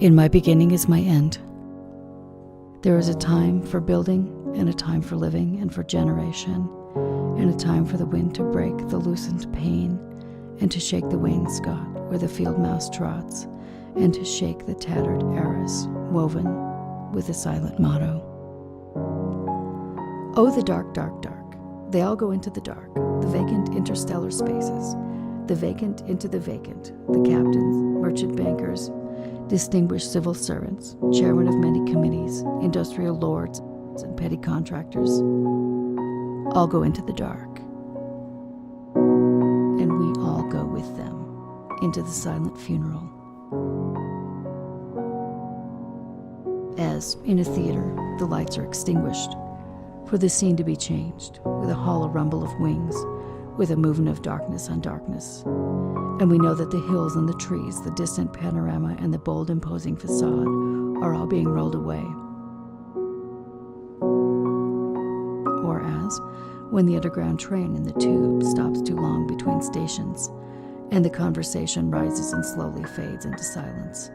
In my beginning is my end. There is a time for building, and a time for living and for generation, and a time for the wind to break the loosened pane, and to shake the wainscot where the field mouse trots, and to shake the tattered arras woven with a silent motto. Oh, the dark, dark, dark. They all go into the dark, the vacant interstellar spaces, the vacant into the vacant, the captains, merchant bankers, distinguished civil servants, chairmen of many committees, industrial lords, and petty contractors, all go into the dark. And we all go with them into the silent funeral. As, in a theater, the lights are extinguished, for the scene to be changed, with a hollow rumble of wings, with a movement of darkness on darkness. And we know that the hills and the trees, the distant panorama and the bold imposing facade are all being rolled away. Or as, when the underground train in the tube stops too long between stations, and the conversation rises and slowly fades into silence,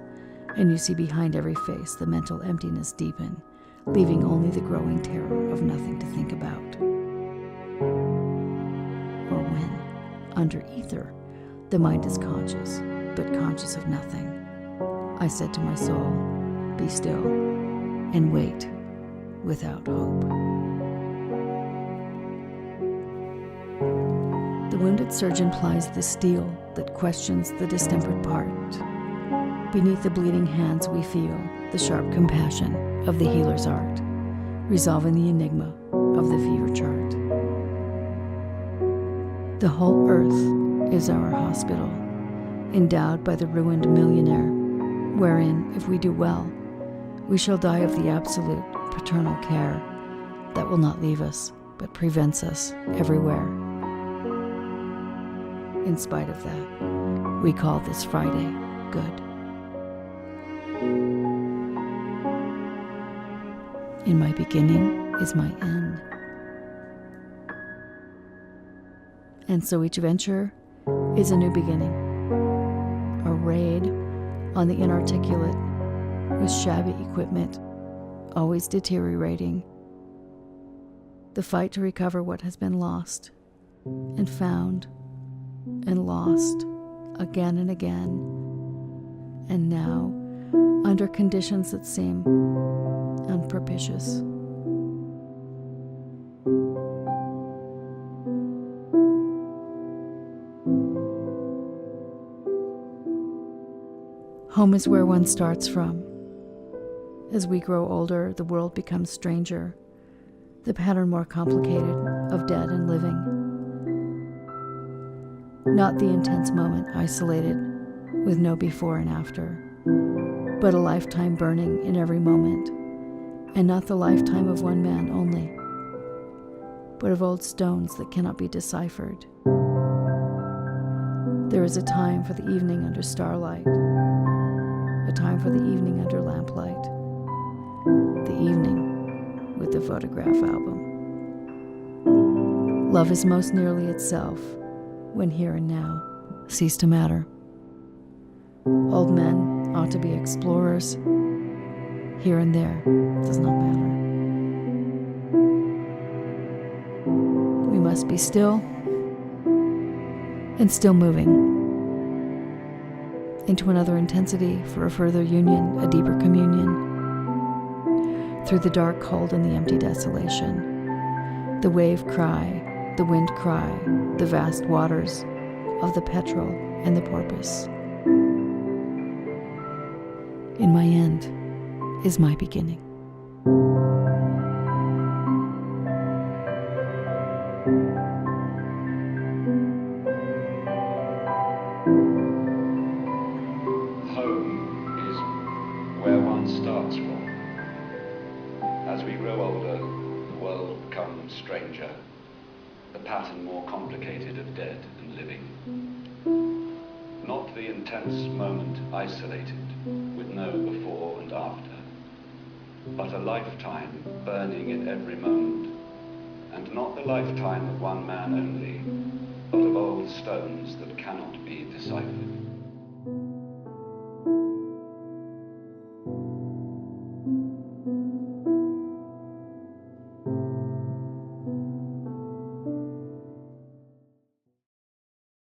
and you see behind every face the mental emptiness deepen, leaving only the growing terror of nothing to think about. Or when, under ether, the mind is conscious, but conscious of nothing, I said to my soul, be still, and wait, without hope. The wounded surgeon plies the steel that questions the distempered part. Beneath the bleeding hands we feel the sharp compassion of the healer's art, resolving the enigma of the fever chart. The whole earth is our hospital, endowed by the ruined millionaire, wherein, if we do well, we shall die of the absolute paternal care that will not leave us, but prevents us everywhere. In spite of that, we call this Friday good. In my beginning is my end. And so each venture is a new beginning, a raid on the inarticulate with shabby equipment, always deteriorating, the fight to recover what has been lost and found and lost again and again, and now under conditions that seem unpropitious. Home is where one starts from. As we grow older, the world becomes stranger, the pattern more complicated of dead and living. Not the intense moment isolated with no before and after, but a lifetime burning in every moment, and not the lifetime of one man only, but of old stones that cannot be deciphered. There is a time for the evening under starlight, a time for the evening under lamplight, the evening with the photograph album. Love is most nearly itself when here and now cease to matter. Old men ought to be explorers. Here and there does not matter. We must be still and still moving into another intensity for a further union, a deeper communion. Through the dark cold and the empty desolation, the wave cry, the wind cry, the vast waters of the petrel and the porpoise. In my end is my beginning. Starts from. As we grow older, the world becomes stranger, the pattern more complicated of dead and living. Not the intense moment isolated, with no before and after, but a lifetime burning at every moment, and not the lifetime of one man only, but of old stones that